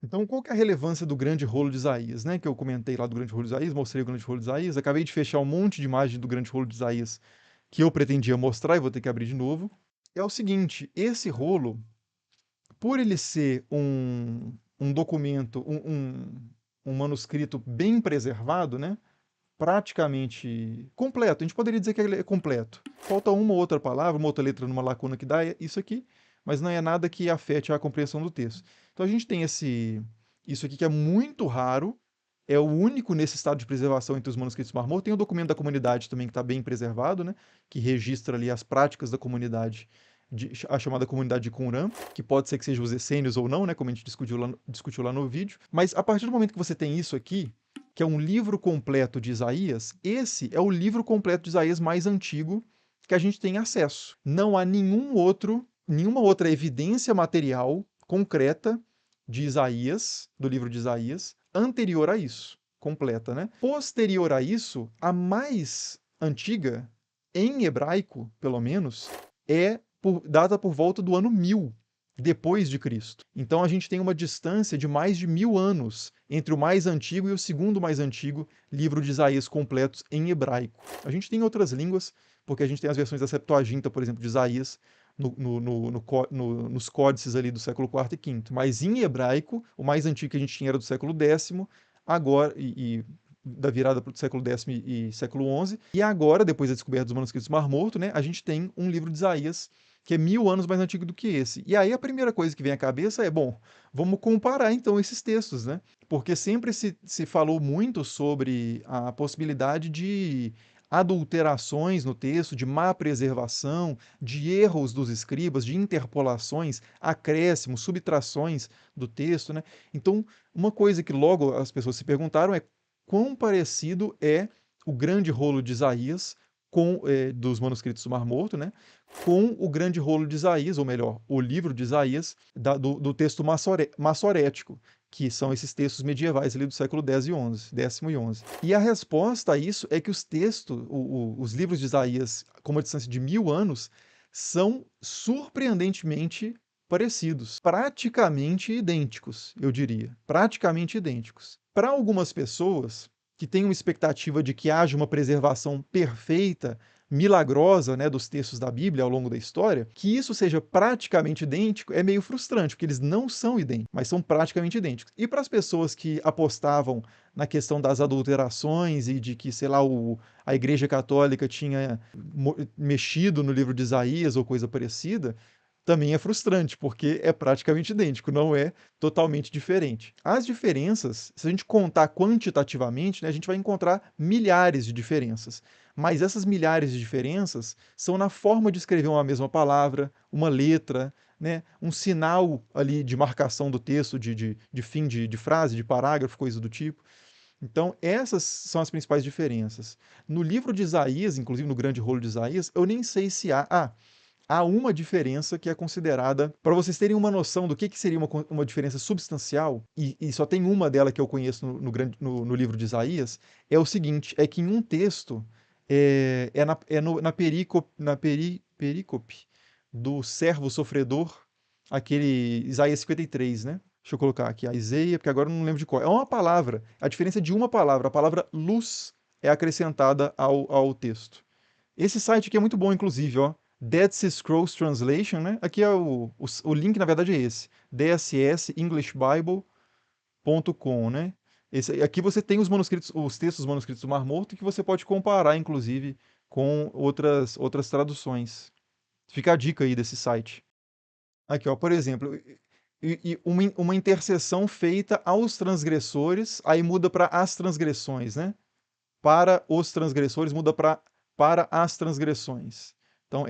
Então, qual que é a relevância do grande rolo de Isaías, né? Que eu comentei lá do grande rolo de Isaías, mostrei o grande rolo de Isaías, acabei de fechar um monte de imagem do grande rolo de Isaías que eu pretendia mostrar e vou ter que abrir de novo. É o seguinte, esse rolo, por ele ser um documento, um manuscrito bem preservado, né? Praticamente completo. A gente poderia dizer que ele é completo. Falta uma ou outra palavra, uma outra letra numa lacuna que dá isso aqui, mas não é nada que afete a compreensão do texto. Então a gente tem isso aqui que é muito raro, é o único nesse estado de preservação entre os manuscritos do Mar Morto. Tem o documento da comunidade também que está bem preservado, né? Que registra ali as práticas da comunidade, a chamada comunidade de Qumran, que pode ser que seja os essênios ou não, né? Como a gente discutiu lá no vídeo. Mas a partir do momento que você tem isso aqui, que é um livro completo de Isaías, esse é o livro completo de Isaías mais antigo que a gente tem acesso. Não há nenhuma outra evidência material concreta de Isaías, do livro de Isaías, anterior a isso, completa, né? Posterior a isso, a mais antiga, em hebraico, pelo menos, data por volta do ano 1000 depois de Cristo. Então a gente tem uma distância de mais de 1000 anos entre o mais antigo e o segundo mais antigo livro de Isaías completos em hebraico. A gente tem outras línguas, porque a gente tem as versões da Septuaginta, por exemplo, de Isaías, nos códices ali do século IV e V. Mas em hebraico, o mais antigo que a gente tinha era do século X, agora, da virada para o século X e século XI, e agora, depois da descoberta dos manuscritos do Mar Morto, né, a gente tem um livro de Isaías que é 1000 anos mais antigo do que esse. E aí a primeira coisa que vem à cabeça é, bom, vamos comparar então esses textos, né? Porque sempre se falou muito sobre a possibilidade de adulterações no texto, de má preservação, de erros dos escribas, de interpolações, acréscimos, subtrações do texto, né? Então, uma coisa que logo as pessoas se perguntaram é quão parecido é o grande rolo de Isaías dos manuscritos do Mar Morto, né, com o grande rolo de Isaías, ou melhor, o livro de Isaías, do texto massorético, que são esses textos medievais ali do século X e XI, décimo e XI. E a resposta a isso é que os textos, os livros de Isaías, com uma distância de 1000 anos, são surpreendentemente parecidos, praticamente idênticos, eu diria, praticamente idênticos. Para algumas pessoas que têm uma expectativa de que haja uma preservação perfeita, milagrosa, né, dos textos da Bíblia ao longo da história, que isso seja praticamente idêntico é meio frustrante, porque eles não são idênticos, mas são praticamente idênticos. E para as pessoas que apostavam na questão das adulterações e de que, sei lá, a Igreja Católica tinha mexido no livro de Isaías ou coisa parecida, também é frustrante, porque é praticamente idêntico, não é totalmente diferente. As diferenças, se a gente contar quantitativamente, né, a gente vai encontrar milhares de diferenças. Mas essas milhares de diferenças são na forma de escrever uma mesma palavra, uma letra, né, um sinal ali de marcação do texto, de fim de frase, de parágrafo, coisa do tipo. Então, essas são as principais diferenças. No livro de Isaías, inclusive no grande rolo de Isaías, eu nem sei se há. Há uma diferença que é considerada, para vocês terem uma noção do que seria uma diferença substancial, e só tem uma dela que eu conheço no livro de Isaías, é o seguinte: é que em um texto, na perícope do servo sofredor, aquele Isaías 53, né? Deixa eu colocar aqui a Isaías, porque agora eu não lembro de qual. É uma palavra, a diferença é de uma palavra, a palavra luz é acrescentada ao texto. Esse site aqui é muito bom, inclusive, ó. Dead Sea Scrolls Translation, né? Aqui é o link, na verdade, é esse. dss.englishbible.com, né? Aqui você tem os textos manuscritos do Mar Morto que você pode comparar, inclusive, com outras traduções. Fica a dica aí desse site. Aqui, ó, por exemplo, uma intercessão feita aos transgressores, aí muda para as transgressões, né? Para os transgressores muda para as transgressões. Então,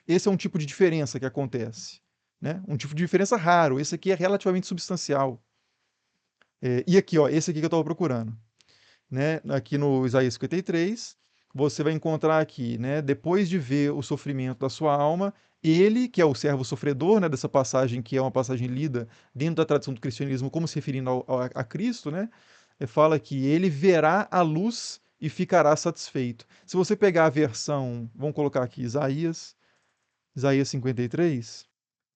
esse é um tipo de diferença que acontece. Né? Um tipo de diferença raro. Esse aqui é relativamente substancial. E aqui, ó, esse aqui que eu estava procurando. Né? Aqui no Isaías 53, você vai encontrar aqui, né? Depois de ver o sofrimento da sua alma, ele, que é o servo sofredor, né? Dessa passagem que é uma passagem lida dentro da tradição do cristianismo como se referindo a Cristo, né? Fala que ele verá a luz e ficará satisfeito. Se você pegar a versão, vamos colocar aqui Isaías 53,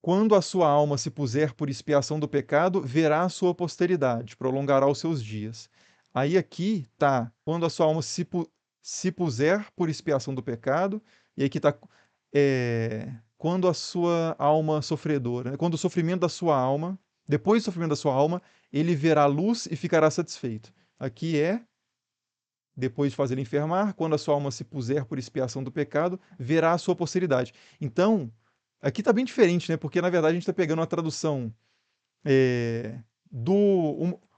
Quando a sua alma se puser por expiação do pecado, verá a sua posteridade, prolongará os seus dias. Aí aqui tá, quando a sua alma se puser por expiação do pecado, e aqui tá, quando a sua alma sofredora, né? Quando o sofrimento da sua alma, depois do sofrimento da sua alma, ele verá luz e ficará satisfeito. Aqui é, depois de fazer ele enfermar, quando a sua alma se puser por expiação do pecado, verá a sua posteridade. Então, aqui está bem diferente, né? Porque na verdade a gente está pegando uma tradução é,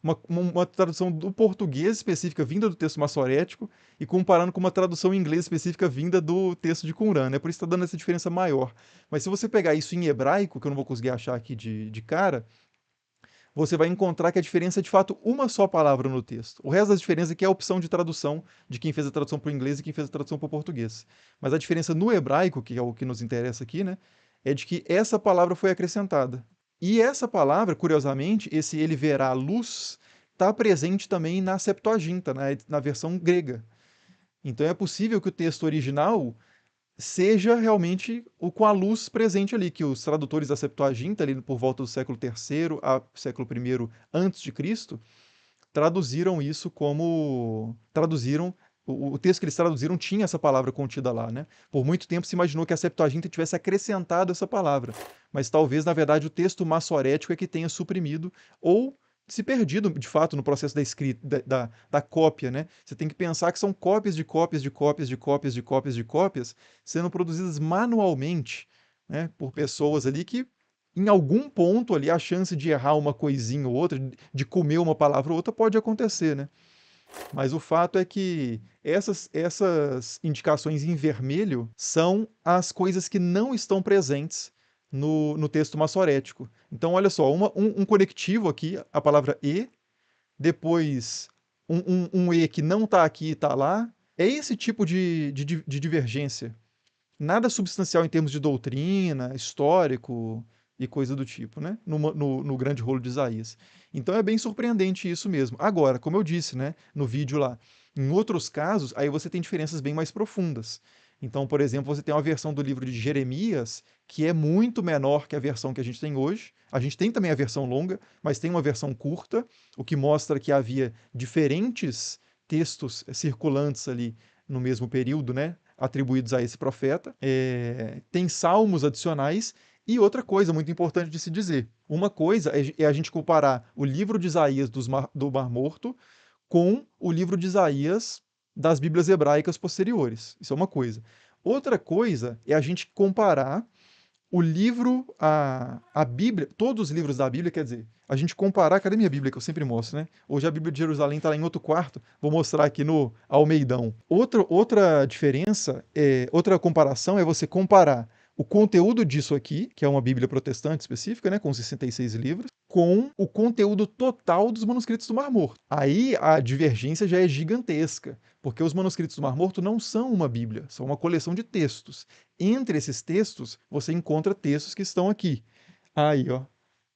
uma tradução do português específica vinda do texto massorético e comparando com uma tradução em inglês específica vinda do texto de Qumran, né? Por isso está dando essa diferença maior. Mas se você pegar isso em hebraico, que eu não vou conseguir achar aqui de cara, você vai encontrar que a diferença é de fato uma só palavra no texto. O resto das diferenças aqui é a opção de tradução de quem fez a tradução para o inglês e quem fez a tradução para o português. Mas a diferença no hebraico, que é o que nos interessa aqui, né, é de que essa palavra foi acrescentada. E essa palavra, curiosamente, esse ele verá a luz, está presente também na Septuaginta, na versão grega. Então é possível que o texto original seja realmente o com a luz presente ali, que os tradutores da Septuaginta, ali por volta do século III a século I antes de Cristo, traduziram isso como traduziram o texto que eles traduziram tinha essa palavra contida lá, né? Por muito tempo se imaginou que a Septuaginta tivesse acrescentado essa palavra, mas talvez, na verdade, o texto massorético é que tenha suprimido ou se perdido, de fato, no processo da escrita, da cópia, né? Você tem que pensar que são cópias de cópias de cópias de cópias de cópias de cópias sendo produzidas manualmente, né? Por pessoas ali que em algum ponto ali a chance de errar uma coisinha ou outra, de comer uma palavra ou outra, pode acontecer, né? Mas o fato é que essas indicações em vermelho são as coisas que não estão presentes no texto massorético. Então, olha só, um conectivo aqui, a palavra e, depois um e que não está aqui e está lá. É esse tipo de divergência. Nada substancial em termos de doutrina, histórico e coisa do tipo, né? No grande rolo de Isaías. Então é bem surpreendente isso mesmo. Agora, como eu disse, né, no vídeo lá, em outros casos, aí você tem diferenças bem mais profundas. Então, por exemplo, você tem uma versão do livro de Jeremias que é muito menor que a versão que a gente tem hoje. A gente tem também a versão longa, mas tem uma versão curta, o que mostra que havia diferentes textos circulantes ali no mesmo período, né? Atribuídos a esse profeta. Tem salmos adicionais. E outra coisa muito importante de se dizer: uma coisa é a gente comparar o livro de Isaías do Mar Morto com o livro de Isaías das Bíblias hebraicas posteriores. Isso é uma coisa. Outra coisa é a gente comparar o livro, a Bíblia, todos os livros da Bíblia, quer dizer, a gente comparar, cadê minha Bíblia que eu sempre mostro, né? Hoje a Bíblia de Jerusalém está lá em outro quarto, vou mostrar aqui no Almeidão. Outra diferença, outra comparação é você comparar o conteúdo disso aqui, que é uma Bíblia protestante específica, né, com 66 livros, com o conteúdo total dos manuscritos do Mar Morto. Aí a divergência já é gigantesca, porque os manuscritos do Mar Morto não são uma Bíblia, são uma coleção de textos. Entre esses textos, você encontra textos que estão aqui. Aí, ó.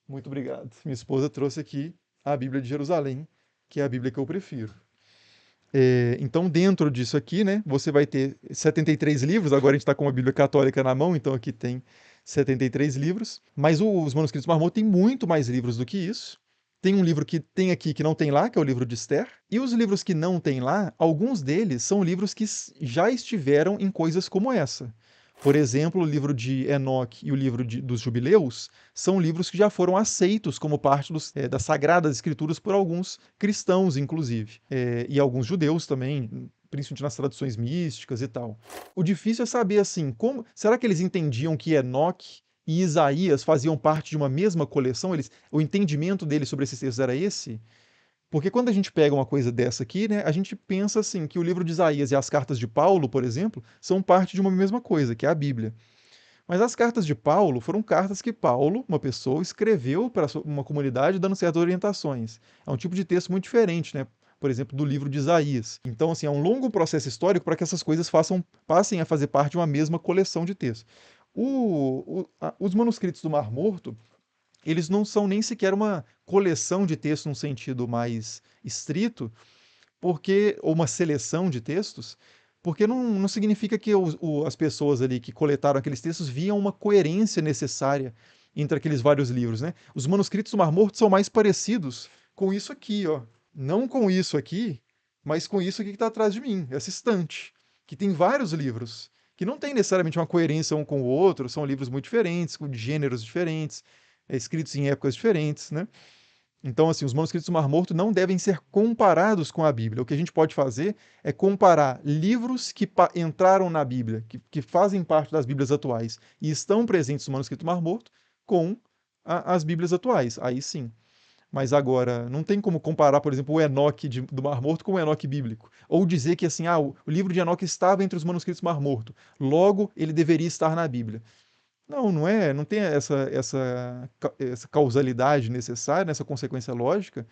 Muito obrigado. Minha esposa trouxe aqui a Bíblia de Jerusalém, que é a Bíblia que eu prefiro. Então, dentro disso aqui, né, você vai ter 73 livros. Agora a gente está com a Bíblia Católica na mão, então aqui tem 73 livros. Mas os manuscritos Mar Morto têm muito mais livros do que isso. Tem um livro que tem aqui que não tem lá, que é o livro de Esther. E os livros que não tem lá, alguns deles são livros que já estiveram em coisas como essa. Por exemplo, o livro de Enoque e o livro dos Jubileus são livros que já foram aceitos como parte das Sagradas Escrituras por alguns cristãos, inclusive, e alguns judeus também, principalmente nas tradições místicas e tal. O difícil é saber, assim, será que eles entendiam que Enoque e Isaías faziam parte de uma mesma coleção? O entendimento deles sobre esses textos era esse? Porque quando a gente pega uma coisa dessa aqui, né, a gente pensa assim que o livro de Isaías e as cartas de Paulo, por exemplo, são parte de uma mesma coisa, que é a Bíblia. Mas as cartas de Paulo foram cartas que Paulo, uma pessoa, escreveu para uma comunidade dando certas orientações. É um tipo de texto muito diferente, né? Por exemplo, do livro de Isaías. Então, assim, é um longo processo histórico para que essas coisas passem a fazer parte de uma mesma coleção de textos. Os manuscritos do Mar Morto, eles não são nem sequer uma coleção de textos num sentido mais estrito, ou uma seleção de textos, porque não significa que as pessoas ali que coletaram aqueles textos viam uma coerência necessária entre aqueles vários livros, né? Os manuscritos do Mar Morto são mais parecidos com isso aqui, ó. Não com isso aqui, mas com isso aqui que está atrás de mim, essa estante, que tem vários livros, que não tem necessariamente uma coerência um com o outro, são livros muito diferentes, com gêneros diferentes, escritos em épocas diferentes, né? Então, assim, os manuscritos do Mar Morto não devem ser comparados com a Bíblia. O que a gente pode fazer é comparar livros que entraram na Bíblia, que fazem parte das Bíblias atuais e estão presentes no manuscrito do Mar Morto, com as Bíblias atuais. Aí sim. Mas agora, não tem como comparar, por exemplo, o Enoque do Mar Morto com o Enoque bíblico. Ou dizer que assim, o livro de Enoque estava entre os manuscritos do Mar Morto, logo ele deveria estar na Bíblia. Não, não é, não tem essa causalidade necessária, essa consequência lógica,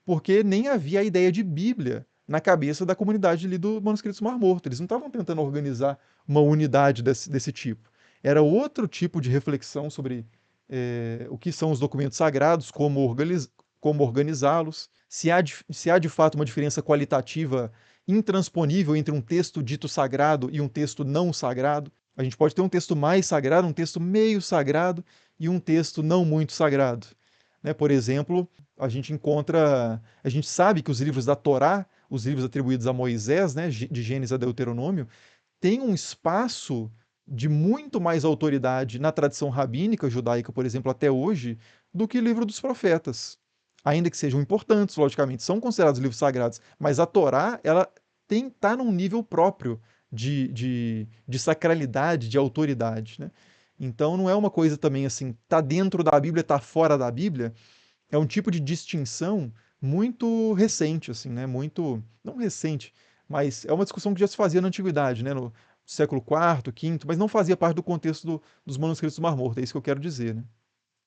porque nem havia a ideia de Bíblia na cabeça da comunidade ali do Manuscritos do Mar Morto. Eles não estavam tentando organizar uma unidade desse tipo. Era outro tipo de reflexão sobre o que são os documentos sagrados, como organizá-los, se há de fato uma diferença qualitativa intransponível entre um texto dito sagrado e um texto não sagrado. A gente pode ter um texto mais sagrado, um texto meio sagrado e um texto não muito sagrado. Né? Por exemplo, a gente sabe que os livros da Torá, os livros atribuídos a Moisés, né, de Gênesis a Deuteronômio, têm um espaço de muito mais autoridade na tradição rabínica judaica, por exemplo, até hoje, do que o livro dos profetas. Ainda que sejam importantes, logicamente, são considerados livros sagrados, mas a Torá, ela está num nível próprio de sacralidade, de autoridade, né? Então não é uma coisa também assim, tá dentro da Bíblia, tá fora da Bíblia, é um tipo de distinção muito recente, assim, né? Muito, não recente, mas é uma discussão que já se fazia na antiguidade, né? No século IV, V, mas não fazia parte do contexto dos manuscritos do Mar Morto, é isso que eu quero dizer, né?